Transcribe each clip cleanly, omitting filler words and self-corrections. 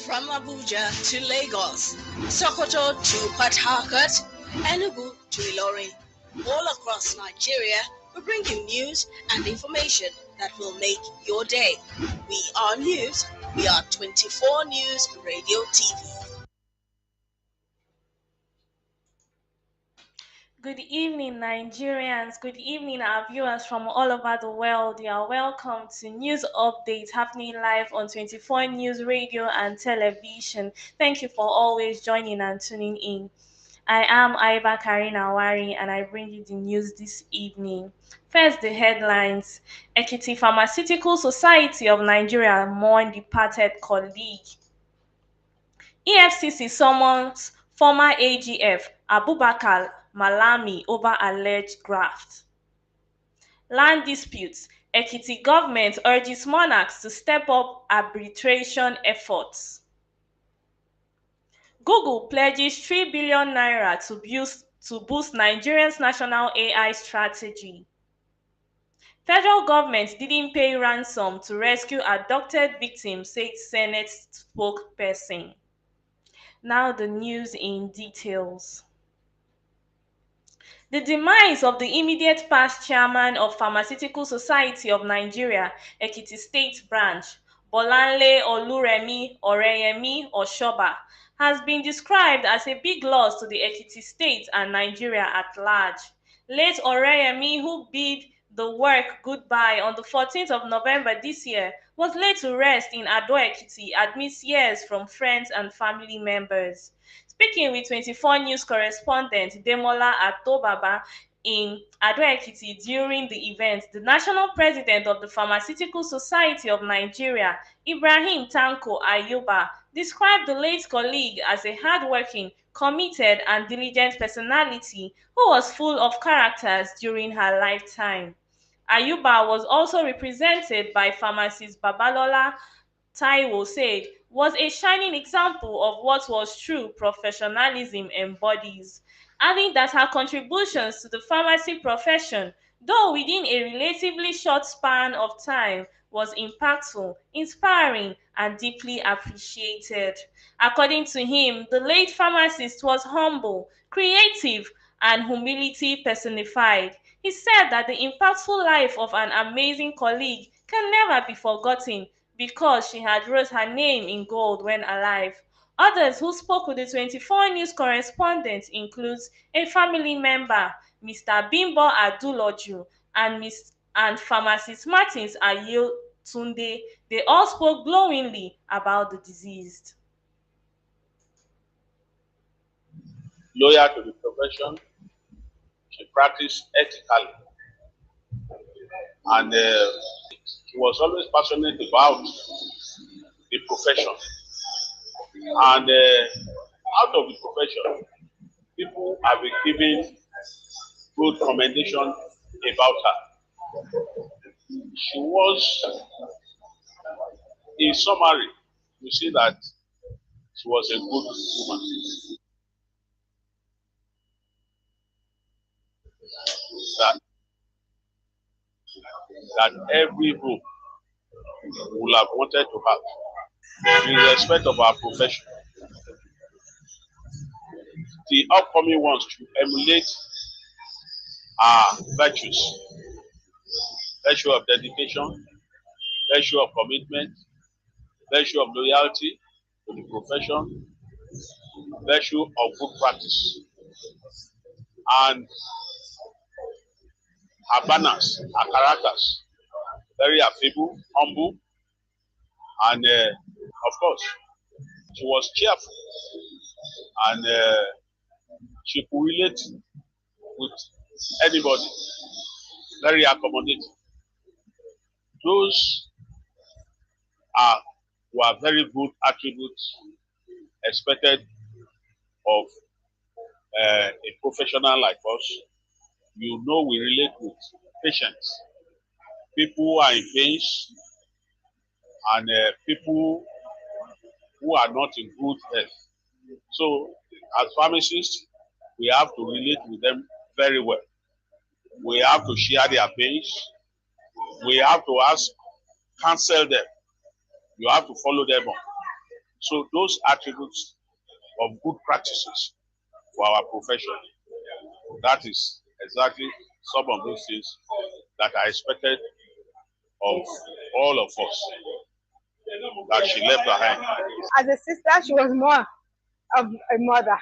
From Abuja to Lagos, Sokoto to Port Harcourt, Enugu to Ilorin, all across Nigeria, we bring you news and information that will make your day. We are news. We are 24 News Radio TV. Good evening, Nigerians. Good evening, our viewers from all over the world. You are welcome to news updates happening live on 24 News Radio and Television. Thank you for always joining and tuning in. I am Aiba Karina Wari and I bring you the news this evening. First, the headlines. Ekiti Pharmaceutical Society of Nigeria mourn departed colleague. EFCC summons former AGF Abubakar Malami over alleged graft. Land disputes. Ekiti government urges monarchs to step up arbitration efforts. Google pledges 3 billion naira to boost Nigeria's national AI strategy. Federal government didn't pay ransom to rescue abducted victims, said Senate spokesperson. Now the news in details. The demise of the immediate past chairman of Pharmaceutical Society of Nigeria, Ekiti State Branch, Bolanle Oluremi Oreyemi Oshoba, has been described as a big loss to the Ekiti State and Nigeria at large. Late Oreyemi, who bid the work goodbye on the 14th of November this year, was laid to rest in Ado Ekiti amidst years from friends and family members. Speaking with 24 News correspondent Demola Atobaba in Ado Ekiti during the event, the national president of the Pharmaceutical Society of Nigeria, Ibrahim Tanko Ayuba, described the late colleague as a hardworking, committed, and diligent personality who was full of characters during her lifetime. Ayuba was also represented by pharmacist Babalola Taiwo said, was a shining example of what was true professionalism embodies, adding that her contributions to the pharmacy profession, though within a relatively short span of time, was impactful, inspiring, and deeply appreciated. According to him, the late pharmacist was humble, creative, and humility personified. He said that the impactful life of an amazing colleague can never be forgotten because she had wrote her name in gold when alive. Others who spoke with the 24 News correspondent includes a family member, Mr. Bimbo Aduloju, and pharmacist Martins Ayil Tunde. They all spoke glowingly about the deceased. Loyal to the profession, she practiced ethically, and she was always passionate about the profession. And out of the profession, people have been giving good commendation about her. She was, in summary, you see that she was a good woman. That every group would have wanted to have in respect of our profession. The upcoming ones to emulate our virtues, virtue of dedication, virtue of commitment, virtue of loyalty to the profession, virtue of good practice, and her banners, her characters, very affable, humble, and of course, she was cheerful, and she could relate with anybody, very accommodating. Those were very good attributes expected of a professional like us. You know, we relate with patients, people who are in pains, and people who are not in good health. So, as pharmacists, we have to relate with them very well. We have to share their pains. We have to counsel them. You have to follow them on. So those attributes of good practices for our profession, that is exactly some of those things that I expected of all of us that she left behind. As a sister, she was more of a mother,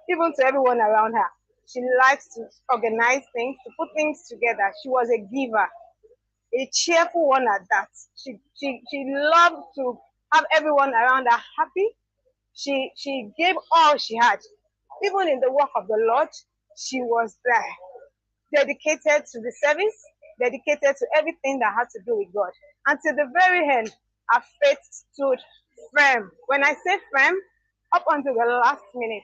even to everyone around her. She likes to organize things, to put things together. She was a giver, a cheerful one at that. She loved to have everyone around her happy. She gave all she had. Even in the work of the Lord, she was there, dedicated to the service, dedicated to everything that had to do with God. Until the very end, her faith stood firm. When I say firm, up until the last minute,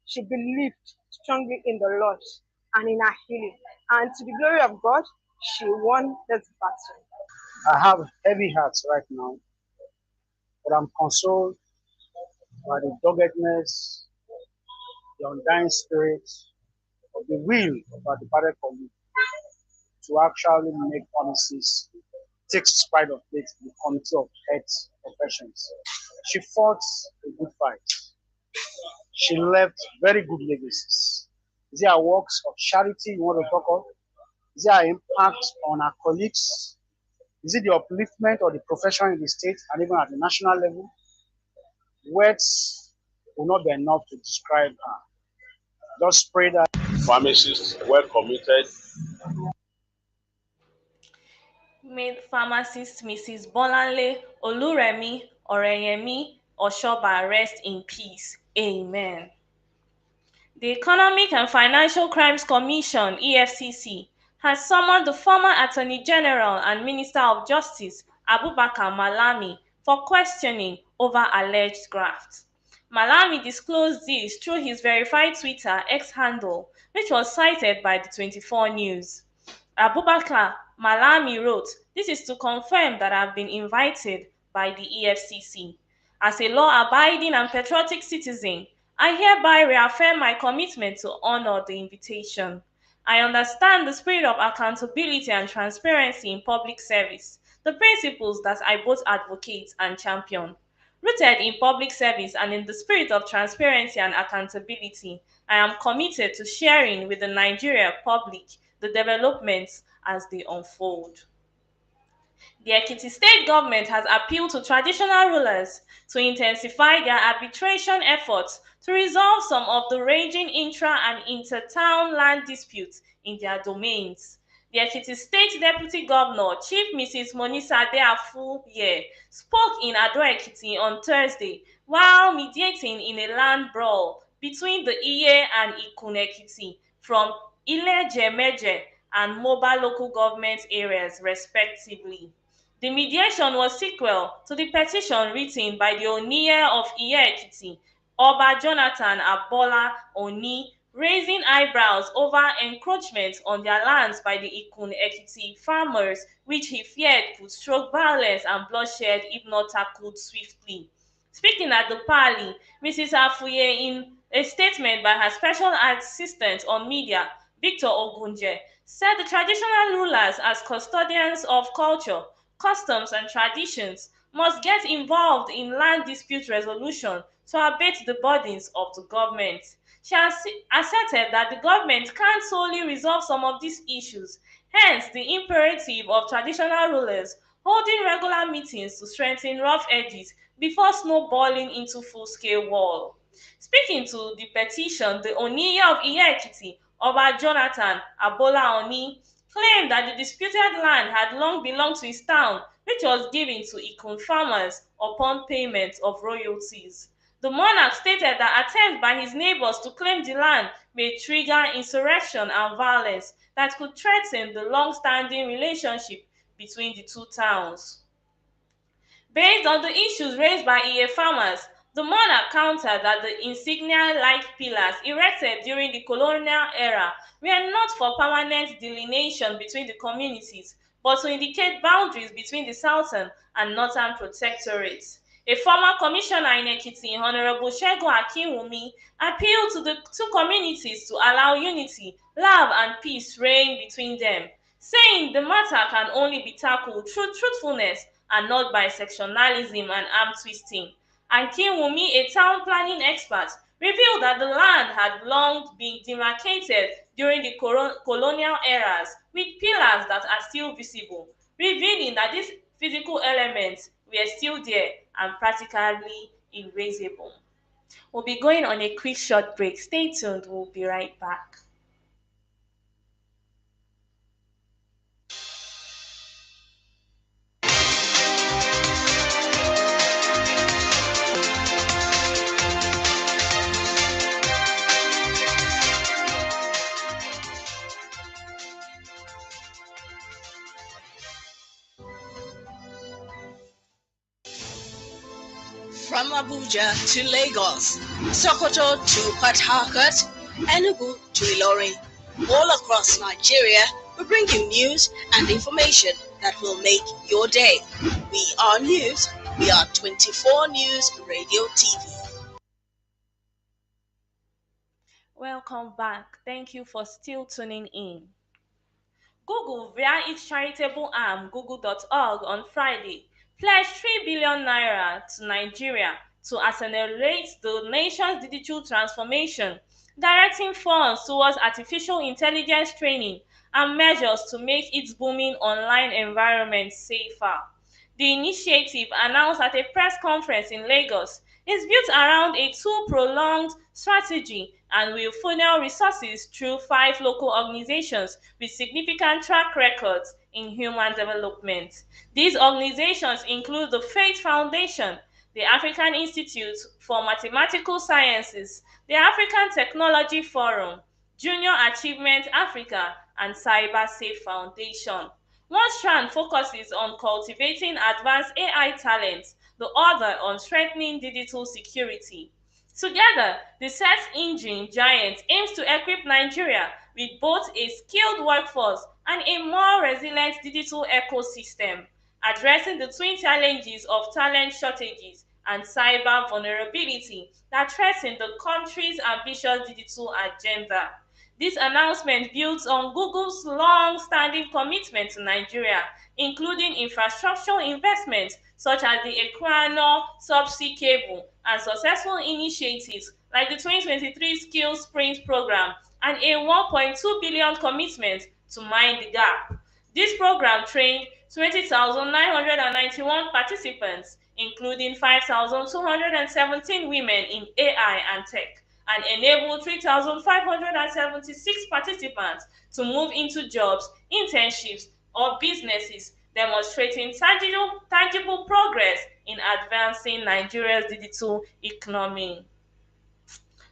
she believed strongly in the Lord and in her healing. And to the glory of God, she won this battle. I have heavy hearts right now, but I'm consoled by the doggedness, the undying spirit of the will of our departed colleague to actually make promises, take pride of it in the Committee of Health Professions. She fought a good fight. She left very good legacies. Is it her works of charity you want to talk of? Is it her impact on our colleagues? Is it the upliftment of the profession in the state and even at the national level? Words will not be enough to describe her. Just pray that Pharmacists well committed. Made pharmacist Mrs. Bolanle Oluremi Oreyemi Oshoba rest in peace. Amen. The Economic and Financial Crimes Commission (EFCC) has summoned the former Attorney General and Minister of Justice Abubakar Malami for questioning over alleged graft. Malami disclosed this through his verified Twitter X handle, which was cited by the 24 News. Abubakar Malami wrote, "This is to confirm that I have been invited by the EFCC. As a law-abiding and patriotic citizen, I hereby reaffirm my commitment to honor the invitation. I understand the spirit of accountability and transparency in public service, the principles that I both advocate and champion. Rooted in public service and in the spirit of transparency and accountability, I am committed to sharing with the Nigerian public the developments as they unfold." The Ekiti state government has appealed to traditional rulers to intensify their arbitration efforts to resolve some of the raging intra and inter-town land disputes in their domains. The Ekiti State Deputy Governor, Chief Mrs. Monisa Adeafuye, spoke in Ado-Ekiti on Thursday while mediating in a land brawl between the Iye and Ikun Ekiti from Ile-Jemeje and Moba local government areas, respectively. The mediation was sequel to the petition written by the Oniye of Iye-Ekiti, Oba Jonathan Abola Oni, raising eyebrows over encroachment on their lands by the Ikun Ekiti farmers, which he feared could stroke violence and bloodshed if not tackled swiftly. Speaking at the parley, Mrs. Afuye, in a statement by her special assistant on media, Victor Ogunje, said the traditional rulers, as custodians of culture, customs, and traditions, must get involved in land dispute resolution to abate the burdens of the government. She has asserted that the government can't solely resolve some of these issues, hence the imperative of traditional rulers holding regular meetings to strengthen rough edges before snowballing into full-scale war. Speaking to the petition, the Oniye of Iye-Ekiti, Oba Jonathan Abola Oni, claimed that the disputed land had long belonged to his town, which was given to Ikun farmers upon payment of royalties. The monarch stated that attempts by his neighbors to claim the land may trigger insurrection and violence that could threaten the long-standing relationship between the two towns. Based on the issues raised by Iye farmers, the monarch countered that the insignia-like pillars erected during the colonial era were not for permanent delineation between the communities, but to indicate boundaries between the southern and northern protectorates. A former commissioner in Ekiti, Honorable Segun Akinwumi, appealed to the two communities to allow unity, love, and peace reign between them, saying the matter can only be tackled through truthfulness and not by sectionalism and arm twisting. And Kinwumi, a town planning expert, revealed that the land had long been demarcated during the colonial eras with pillars that are still visible, revealing that these physical elements were still there and practically erasable. We'll be going on a quick short break. Stay tuned, we'll be right back. From Abuja to Lagos, Sokoto to Port Harcourt, Enugu to Ilorin, all across Nigeria, we bring you news and information that will make your day. We are news. We are 24 News Radio TV. Welcome back. Thank you for still tuning in. Google, via its charitable arm, Google.org, on Friday, pledged 3 billion naira to Nigeria to accelerate the nation's digital transformation, directing funds towards artificial intelligence training and measures to make its booming online environment safer. The initiative, announced at a press conference in Lagos, is built around a two-pronged strategy and will funnel resources through 5 local organizations with significant track records in human development. These organizations include the Faith Foundation, the African Institute for Mathematical Sciences, the African Technology Forum, Junior Achievement Africa, and Cyber Safe Foundation. One strand focuses on cultivating advanced AI talent, the other on strengthening digital security. Together, the search engine giant aims to equip Nigeria with both a skilled workforce and a more resilient digital ecosystem, addressing the twin challenges of talent shortages and cyber vulnerability that threaten the country's ambitious digital agenda. This announcement builds on Google's long-standing commitment to Nigeria, including infrastructure investments such as the Equinor subsea cable and successful initiatives like the 2023 Skills Sprint program and a 1.2 billion commitment to Mind the Gap. This program trained 20,991 participants, including 5,217 women in AI and tech, and enabled 3,576 participants to move into jobs, internships, or businesses, demonstrating tangible progress in advancing Nigeria's digital economy.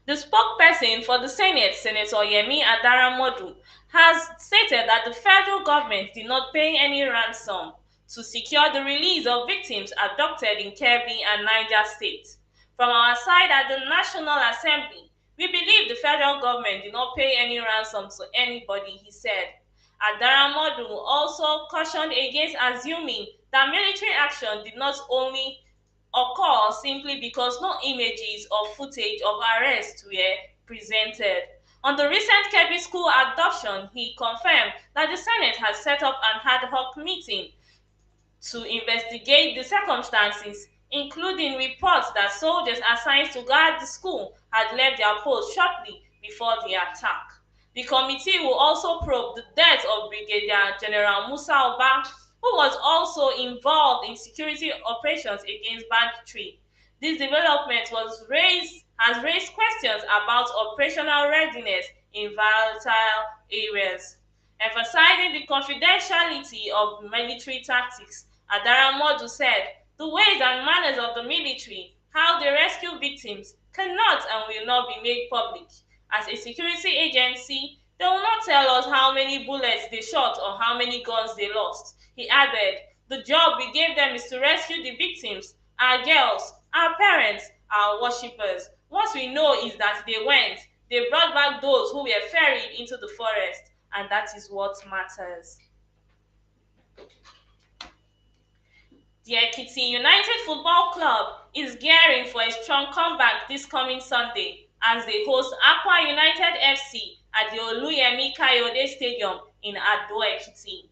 The spokesperson for the Senate, Senator Yemi Adaramodu, has stated that the federal government did not pay any ransom to secure the release of victims abducted in Kebbi and Niger State. From our side at the National Assembly, we believe the federal government did not pay any ransom to anybody, he said. Adaramodu also cautioned against assuming that military action did not only occur simply because no images or footage of arrests were presented. On the recent Kebbi school abduction, he confirmed that the Senate has set up an ad hoc meeting to investigate the circumstances, including reports that soldiers assigned to guard the school had left their posts shortly before the attack. The committee will also probe the death of Brigadier General Musa Oba, who was also involved in security operations against banditry. This development has raised questions about operational readiness in volatile areas. Emphasizing the confidentiality of military tactics, Adaramodu said, the ways and manners of the military, how they rescue victims, cannot and will not be made public. As a security agency, they will not tell us how many bullets they shot or how many guns they lost. He added, the job we gave them is to rescue the victims, our girls, our parents, our worshippers. What we know is that they brought back those who were ferried into the forest, and that is what matters. The Ekiti United Football Club is gearing for a strong comeback this coming Sunday as they host Akwa United FC at the Oluyemi Kayode Stadium in Ado Ekiti.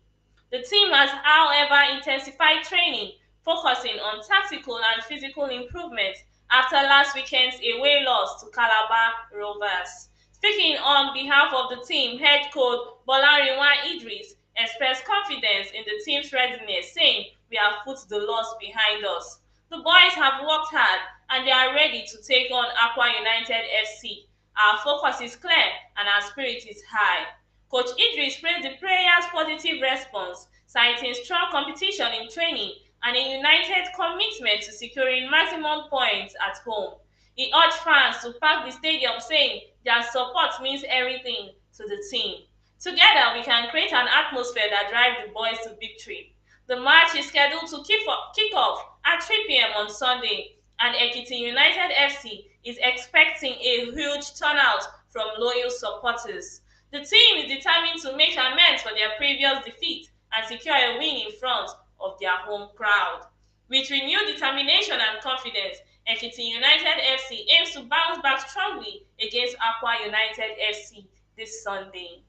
The team has, however, intensified training, focusing on tactical and physical improvements after last weekend's away loss to Calabar Rovers. Speaking on behalf of the team, head coach Bolarinwa Idris expressed confidence in the team's readiness, saying, "We have put the loss behind us. The boys have worked hard and they are ready to take on Aqua United FC. Our focus is clear and our spirit is high." Coach Idris praised the players' positive response, citing strong competition in training and a united commitment to securing maximum points at home. He urged fans to pack the stadium, saying their support means everything to the team. Together, we can create an atmosphere that drives the boys to victory. The match is scheduled to kick off at 3 p.m. on Sunday, and Ekiti United FC is expecting a huge turnout from loyal supporters. The team is determined to make amends for their previous defeat and secure a win in front of their home crowd. With renewed determination and confidence, Ekiti United FC aims to bounce back strongly against Aqua United FC this Sunday.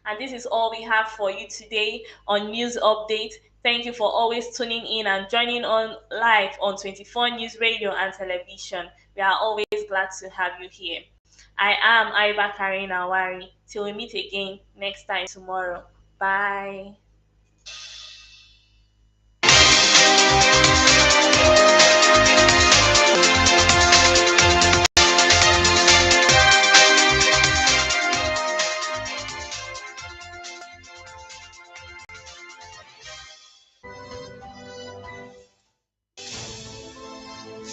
And this is all we have for you today on News Update. Thank you for always tuning in and joining on live on 24 News Radio and Television. We are always glad to have you here. I am Aiba Karin Awari. Till we meet again next time tomorrow. Bye.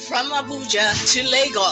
From Abuja to Lagos.